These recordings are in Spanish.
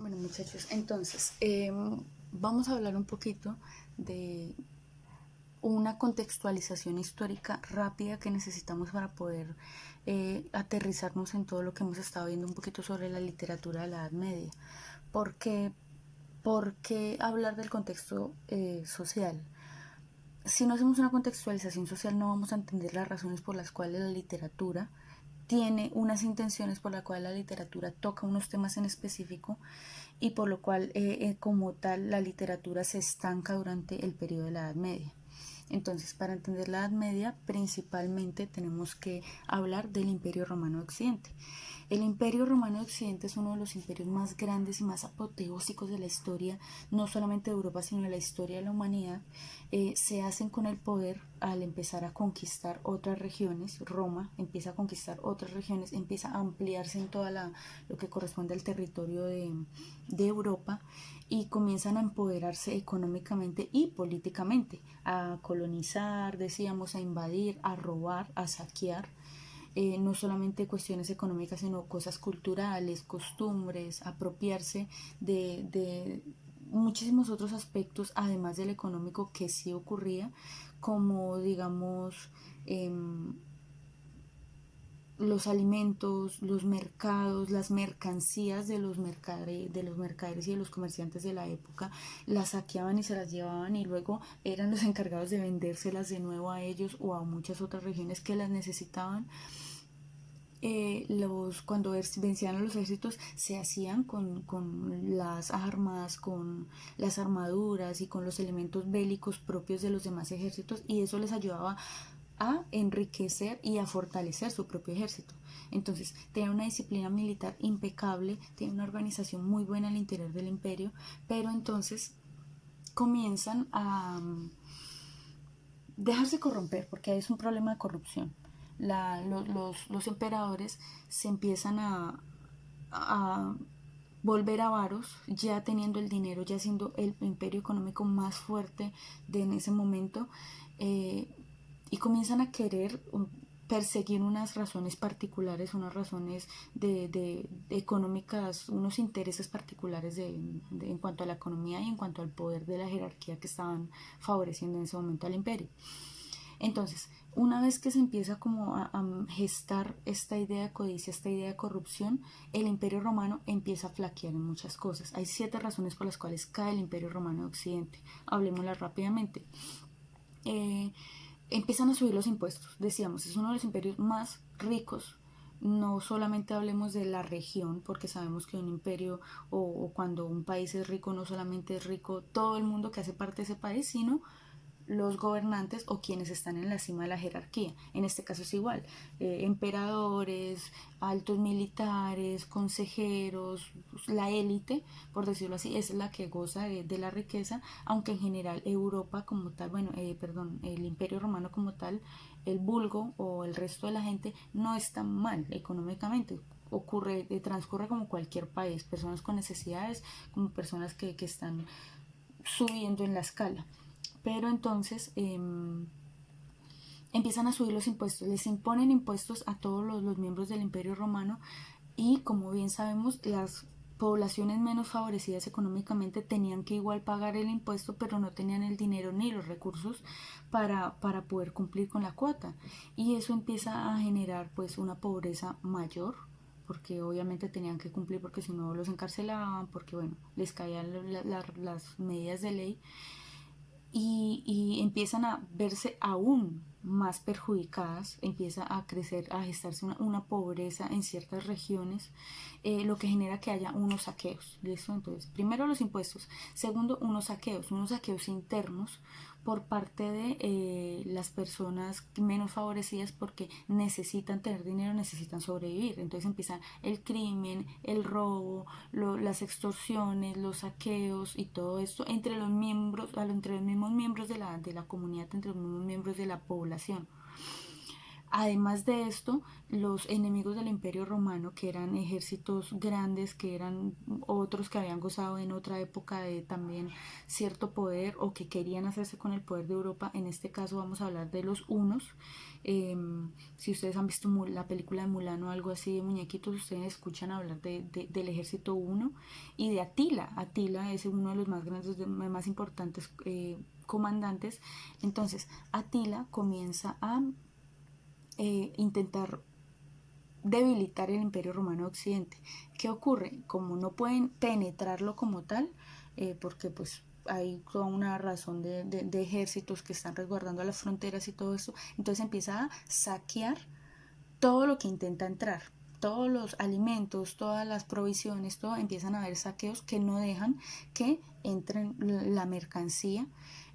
Bueno, muchachos, entonces vamos a hablar un poquito de una contextualización histórica rápida que necesitamos para poder aterrizarnos en todo lo que hemos estado viendo un poquito sobre la literatura de la Edad Media. ¿Por qué, ¿Por qué hablar del contexto social? Si no hacemos una contextualización social no vamos a entender las razones por las cuales la literatura tiene unas intenciones, por la cual la literatura toca unos temas en específico y por lo cual como tal la literatura se estanca durante el periodo de la Edad Media. Entonces, para entender la Edad Media, principalmente tenemos que hablar del Imperio Romano de Occidente. El Imperio Romano de Occidente es uno de los imperios más grandes y más apoteósicos de la historia, no solamente de Europa, sino de la historia de la humanidad. Se hacen con el poder al empezar a conquistar otras regiones. Roma empieza a conquistar otras regiones, empieza a ampliarse en toda lo que corresponde al territorio de Europa y comienzan a empoderarse económicamente y políticamente, a colonizar, decíamos, a invadir, a robar, a saquear. No solamente cuestiones económicas, sino cosas culturales, costumbres, apropiarse de muchísimos otros aspectos, además del económico, que sí ocurría, como digamos los alimentos, los mercados, las mercancías de los mercaderes y de los comerciantes de la época, las saqueaban y se las llevaban y luego eran los encargados de vendérselas de nuevo a ellos o a muchas otras regiones que las necesitaban. Cuando vencían a los ejércitos se hacían con las armas, con las armaduras y con los elementos bélicos propios de los demás ejércitos, y eso les ayudaba a enriquecer y a fortalecer su propio ejército. Entonces, tenía una disciplina militar impecable, tenía una organización muy buena al interior del imperio, pero entonces comienzan a dejarse corromper, porque es un problema de corrupción. Los emperadores se empiezan a volver avaros, ya teniendo el dinero, ya siendo el imperio económico más fuerte de en ese momento, eh, y comienzan a querer perseguir unas razones particulares, unas razones de económicas, unos intereses particulares en cuanto a la economía y en cuanto al poder de la jerarquía que estaban favoreciendo en ese momento al imperio. Entonces, una vez que se empieza como a gestar esta idea de codicia, esta idea de corrupción, el Imperio Romano empieza a flaquear en muchas cosas. Hay 7 razones por las cuales cae el Imperio Romano de Occidente. Hablemoslas rápidamente. Eh, Empiezan a subir los impuestos. Decíamos, es uno de los imperios más ricos. No solamente hablemos de la región, porque sabemos que un imperio o cuando un país es rico, no solamente es rico todo el mundo que hace parte de ese país, sino los gobernantes o quienes están en la cima de la jerarquía. En este caso es igual, emperadores, altos militares, consejeros, la élite, por decirlo así, es la que goza de la riqueza, aunque en general Europa como tal, perdón, el imperio romano como tal, el vulgo o el resto de la gente no está mal económicamente, transcurre como cualquier país, personas con necesidades, como personas que están subiendo en la escala. Pero entonces empiezan a subir los impuestos, les imponen impuestos a todos los miembros del Imperio Romano, y como bien sabemos, las poblaciones menos favorecidas económicamente tenían que igual pagar el impuesto, pero no tenían el dinero ni los recursos para poder cumplir con la cuota, y eso empieza a generar pues una pobreza mayor, porque obviamente tenían que cumplir, porque si no los encarcelaban, porque bueno, les caían las medidas de ley, y empiezan a verse aún más perjudicadas, empieza a crecer, a gestarse una pobreza en ciertas regiones, lo que genera que haya unos saqueos. ¿Listo? Entonces, primero los impuestos, segundo unos saqueos internos por parte de las personas menos favorecidas, porque necesitan tener dinero, necesitan sobrevivir. Entonces empieza el crimen, el robo, las extorsiones, los saqueos y todo esto entre los miembros, entre los mismos miembros de la comunidad, entre los mismos miembros de la población. Además de esto, los enemigos del Imperio Romano, que eran ejércitos grandes, que eran otros que habían gozado en otra época de también cierto poder o que querían hacerse con el poder de Europa, en este caso vamos a hablar de los hunos. Eh, si ustedes han visto la película de Mulan o algo así de muñequitos, ustedes escuchan hablar del ejército huno y de Atila. Atila es uno de los más grandes, más importantes comandantes. Entonces, Atila comienza a intentar debilitar el Imperio Romano de Occidente. ¿Qué ocurre? Como no pueden penetrarlo como tal, porque pues hay toda una razón de ejércitos que están resguardando las fronteras y todo eso, entonces empieza a saquear todo lo que intenta entrar. Todos los alimentos, todas las provisiones, todo empiezan a haber saqueos que no dejan que entren la mercancía.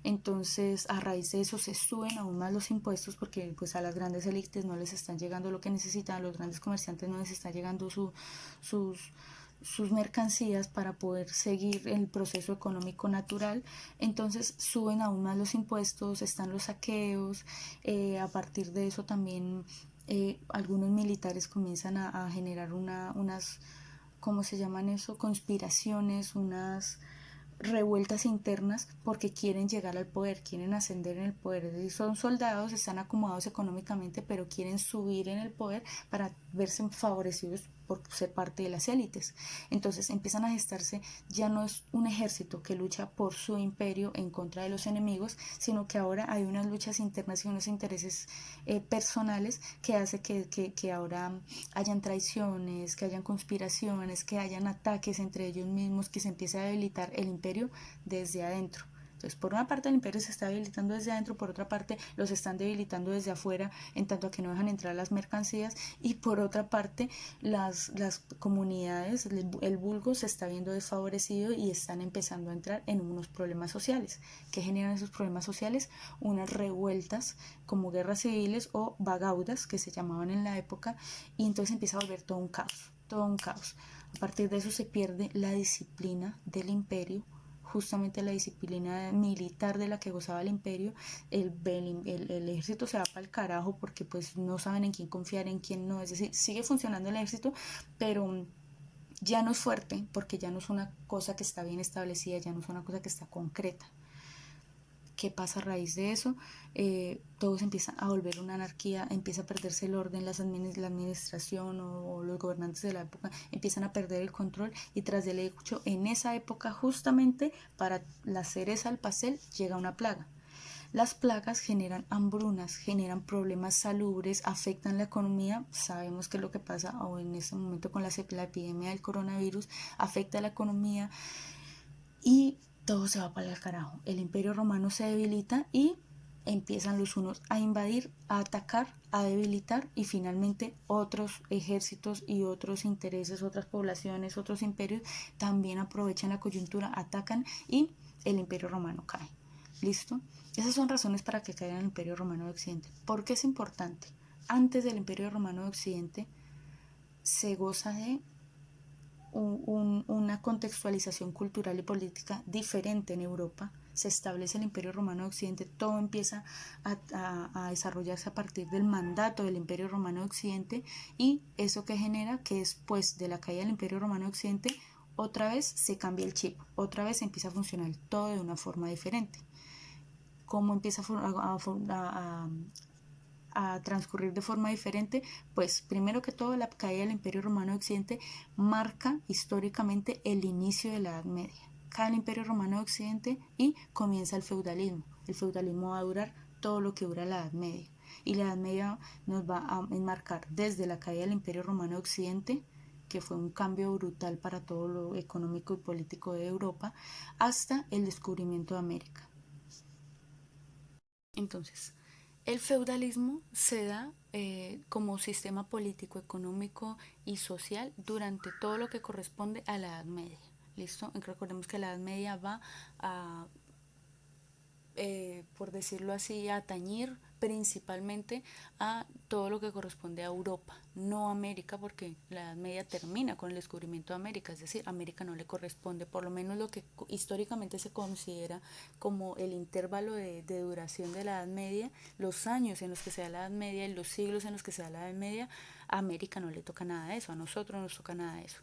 Entonces, a raíz de eso se suben aún más los impuestos porque pues a las grandes élites no les están llegando lo que necesitan, a los grandes comerciantes no les está llegando sus mercancías para poder seguir el proceso económico natural. Entonces suben aún más los impuestos, están los saqueos, a partir de eso también algunos militares comienzan a generar unas, ¿cómo se llaman eso? Conspiraciones, unas revueltas internas porque quieren llegar al poder, quieren ascender en el poder. Es decir, son soldados, están acomodados económicamente, pero quieren subir en el poder para verse favorecidos por ser parte de las élites. Entonces empiezan a gestarse, ya no es un ejército que lucha por su imperio en contra de los enemigos, sino que ahora hay unas luchas internas y unos intereses personales que hace que ahora hayan traiciones, que hayan conspiraciones, que hayan ataques entre ellos mismos, que se empiece a debilitar el imperio desde adentro. Entonces, por una parte el imperio se está debilitando desde adentro, por otra parte los están debilitando desde afuera, en tanto a que no dejan entrar las mercancías, y por otra parte las comunidades, el vulgo se está viendo desfavorecido y están empezando a entrar en unos problemas sociales. ¿Qué generan esos problemas sociales? Unas revueltas como guerras civiles o bagaudas, que se llamaban en la época, y entonces empieza a volver todo un caos, todo un caos. A partir de eso se pierde la disciplina del imperio, justamente la disciplina militar de la que gozaba el imperio. El ejército se va para el carajo porque pues no saben en quién confiar, en quién no. Es decir, sigue funcionando el ejército, pero ya no es fuerte porque ya no es una cosa que está bien establecida, ya no es una cosa que está concreta. ¿Qué pasa a raíz de eso? Todo se empieza a volver una anarquía, empieza a perderse el orden, la administración o los gobernantes de la época empiezan a perder el control, y tras del hecho, en esa época justamente para la cereza al pastel llega una plaga. Las plagas generan hambrunas, generan problemas salubres, afectan la economía. Sabemos que lo que pasa o en este momento con la epidemia del coronavirus afecta la economía y todo se va para el carajo. El imperio romano se debilita y empiezan los hunos a invadir, a atacar, a debilitar, y finalmente otros ejércitos y otros intereses, otras poblaciones, otros imperios también aprovechan la coyuntura, atacan y el imperio romano cae. ¿Listo? Esas son razones para que caiga el imperio romano de Occidente. ¿Por qué es importante? Antes del imperio romano de Occidente se goza de una contextualización cultural y política diferente en Europa. Se establece el Imperio Romano de Occidente, todo empieza a desarrollarse a partir del mandato del Imperio Romano de Occidente, y eso que genera que después de la caída del Imperio Romano de Occidente otra vez se cambia el chip, otra vez empieza a funcionar todo de una forma diferente. ¿Cómo empieza a transcurrir de forma diferente? Pues primero que todo, la caída del Imperio Romano de Occidente marca históricamente el inicio de la Edad Media. Cae el Imperio Romano de Occidente y comienza el feudalismo. El feudalismo va a durar todo lo que dura la Edad Media, y la Edad Media nos va a enmarcar desde la caída del Imperio Romano de Occidente, que fue un cambio brutal para todo lo económico y político de Europa, hasta el descubrimiento de América. Entonces, el feudalismo se da como sistema político, económico y social durante todo lo que corresponde a la Edad Media. ¿Listo? Recordemos que la Edad Media va a por decirlo así, atañir principalmente a todo lo que corresponde a Europa, no a América, porque la Edad Media termina con el descubrimiento de América, es decir, América no le corresponde, por lo menos lo que históricamente se considera como el intervalo de duración de la Edad Media, los años en los que se da la Edad Media y los siglos en los que se da la Edad Media, a América no le toca nada de eso, a nosotros no nos toca nada de eso.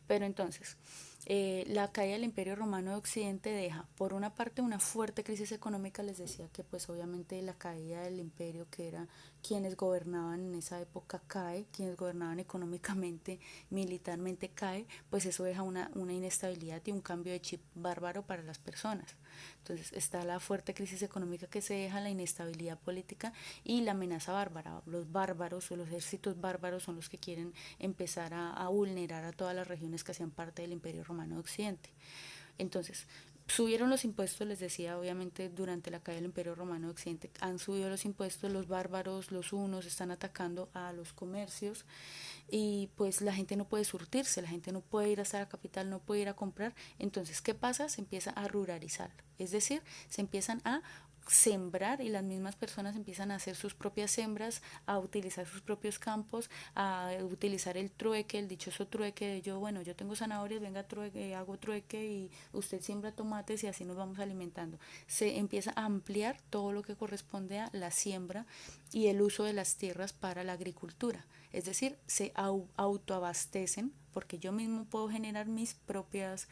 Pero entonces, la caída del Imperio Romano de Occidente deja, por una parte, una fuerte crisis económica. Les decía que pues obviamente la caída del imperio, que era quienes gobernaban en esa época, cae, quienes gobernaban económicamente, militarmente, cae, pues eso deja una inestabilidad y un cambio de chip bárbaro para las personas. Entonces está la fuerte crisis económica que se deja, la inestabilidad política y la amenaza bárbara. Los bárbaros o los ejércitos bárbaros son los que quieren empezar a vulnerar a todas las regiones que hacían parte del Imperio Romano de Occidente. Entonces, subieron los impuestos, les decía, obviamente durante la caída del Imperio Romano de Occidente han subido los impuestos, los bárbaros, los hunos están atacando a los comercios y pues la gente no puede surtirse, la gente no puede ir hasta la capital, no puede ir a comprar. Entonces, ¿qué pasa? Se empieza a ruralizar, es decir, se empiezan a sembrar y las mismas personas empiezan a hacer sus propias sembras, a utilizar sus propios campos, a utilizar el trueque, el dichoso trueque de yo, bueno, yo tengo zanahorias, venga trueque, hago trueque y usted siembra tomates y así nos vamos alimentando. Se empieza a ampliar todo lo que corresponde a la siembra y el uso de las tierras para la agricultura. Es decir, se autoabastecen porque yo mismo puedo generar mis propios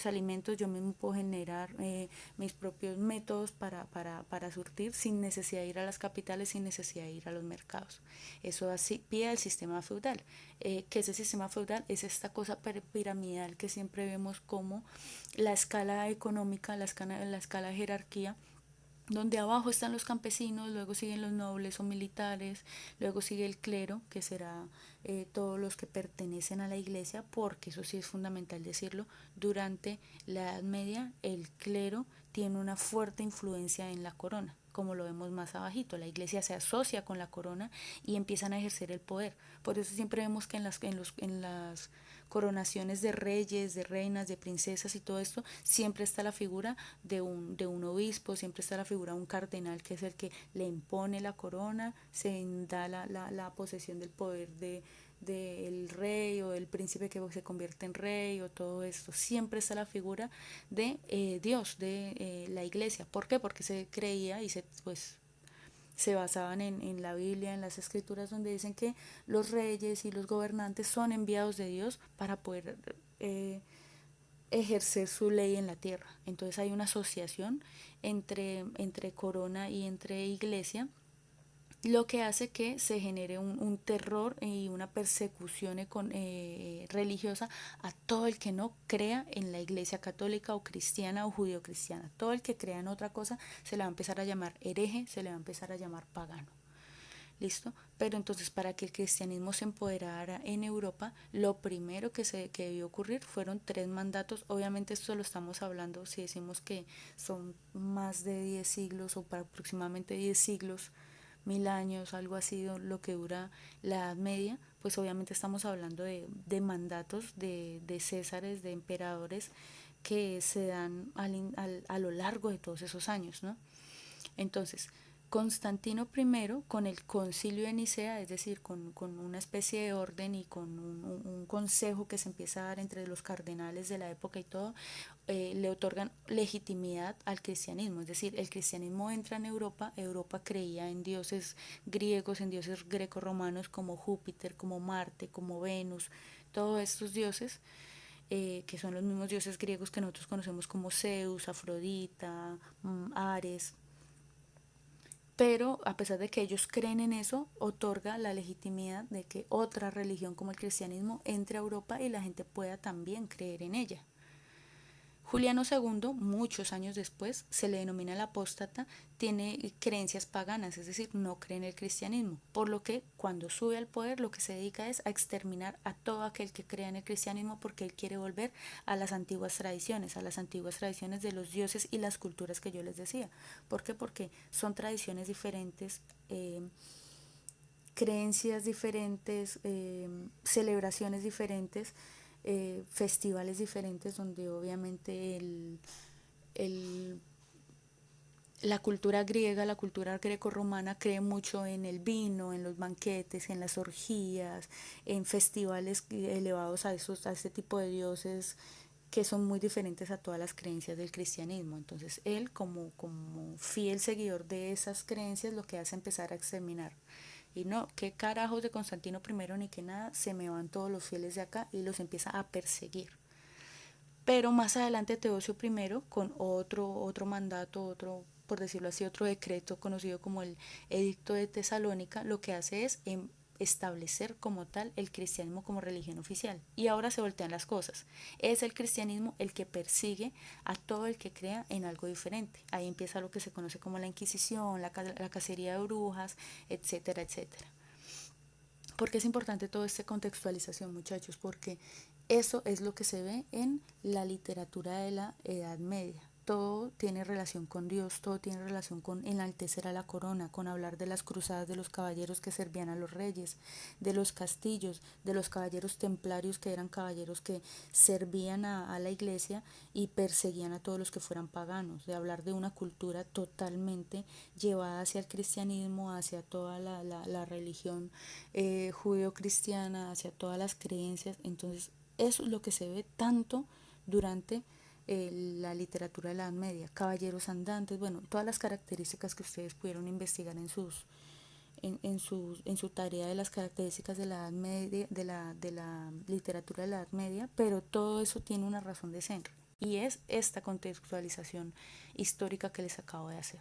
alimentos, yo mismo puedo generar mis propios métodos para surtir sin necesidad de ir a las capitales, sin necesidad de ir a los mercados. Eso así pide el sistema feudal. Que ese sistema feudal es esta cosa piramidal que siempre vemos como la escala económica, la escala de jerarquía, donde abajo están los campesinos, luego siguen los nobles o militares, luego sigue el clero, que será todos los que pertenecen a la iglesia, porque eso sí es fundamental decirlo, durante la Edad Media el clero tiene una fuerte influencia en la corona, como lo vemos más abajito, la iglesia se asocia con la corona y empiezan a ejercer el poder. Por eso siempre vemos que en las coronaciones de reyes, de reinas, de princesas y todo esto, siempre está la figura de un obispo, siempre está la figura de un cardenal que es el que le impone la corona, se da la posesión del poder del rey o del príncipe que se convierte en rey o todo esto. Siempre está la figura de Dios, de la iglesia. ¿Por qué? Porque se creía y se basaban en la Biblia, en las escrituras donde dicen que los reyes y los gobernantes son enviados de Dios para poder ejercer su ley en la tierra. Entonces hay una asociación entre corona y entre iglesia, lo que hace que se genere un terror y una persecución religiosa a todo el que no crea en la iglesia católica o cristiana o judio-cristiana. Todo el que crea en otra cosa se le va a empezar a llamar hereje, se le va a empezar a llamar pagano. ¿Listo? Pero entonces para que el cristianismo se empoderara en Europa, lo primero que debió ocurrir fueron 3 mandatos. Obviamente esto lo estamos hablando si decimos que son más de 10 siglos o para aproximadamente 10 siglos, 1000 años, algo así, lo que dura la Edad Media, pues obviamente estamos hablando de mandatos de césares, de emperadores que se dan a lo largo de todos esos años, ¿no? Entonces, Constantino I, con el concilio de Nicea, es decir, con una especie de orden y con un consejo que se empieza a dar entre los cardenales de la época y todo, le otorgan legitimidad al cristianismo. Es decir, el cristianismo entra en Europa, Europa creía en dioses griegos, en dioses greco-romanos como Júpiter, como Marte, como Venus, todos estos dioses. Que son los mismos dioses griegos que nosotros conocemos como Zeus, Afrodita, Ares, pero a pesar de que ellos creen en eso, otorga la legitimidad de que otra religión como el cristianismo entre a Europa y la gente pueda también creer en ella. Juliano II, muchos años después, se le denomina el apóstata, tiene creencias paganas, es decir, no cree en el cristianismo, por lo que cuando sube al poder lo que se dedica es a exterminar a todo aquel que crea en el cristianismo porque él quiere volver a las antiguas tradiciones de los dioses y las culturas que yo les decía. ¿Por qué? Porque son tradiciones diferentes, creencias diferentes, celebraciones diferentes, festivales diferentes donde obviamente el La cultura griega, la cultura grecorromana cree mucho en el vino, en los banquetes, en las orgías, en festivales elevados a este tipo de dioses que son muy diferentes a todas las creencias del cristianismo. Entonces él, como fiel seguidor de esas creencias, lo que hace es empezar a exterminar. Y no, qué carajos de Constantino I ni que nada, se me van todos los fieles de acá y los empieza a perseguir. Pero más adelante Teodosio I, con otro mandato, por decirlo así, otro decreto conocido como el Edicto de Tesalónica, lo que hace es establecer como tal el cristianismo como religión oficial. Y ahora se voltean las cosas. Es el cristianismo el que persigue a todo el que crea en algo diferente. Ahí empieza lo que se conoce como la Inquisición, la cacería de brujas, etcétera, etcétera. ¿Por qué es importante toda esta contextualización, muchachos? Porque eso es lo que se ve en la literatura de la Edad Media. Todo tiene relación con Dios, todo tiene relación con enaltecer a la corona, con hablar de las cruzadas de los caballeros que servían a los reyes, de los castillos, de los caballeros templarios que eran caballeros que servían a la iglesia y perseguían a todos los que fueran paganos, de hablar de una cultura totalmente llevada hacia el cristianismo, hacia toda la religión judeo-cristiana, hacia todas las creencias. Entonces eso es lo que se ve tanto durante la literatura de la Edad Media, caballeros andantes, bueno, todas las características que ustedes pudieron investigar en su tarea de las características de la Edad Media, de la literatura de la Edad Media, pero todo eso tiene una razón de ser y es esta contextualización histórica que les acabo de hacer.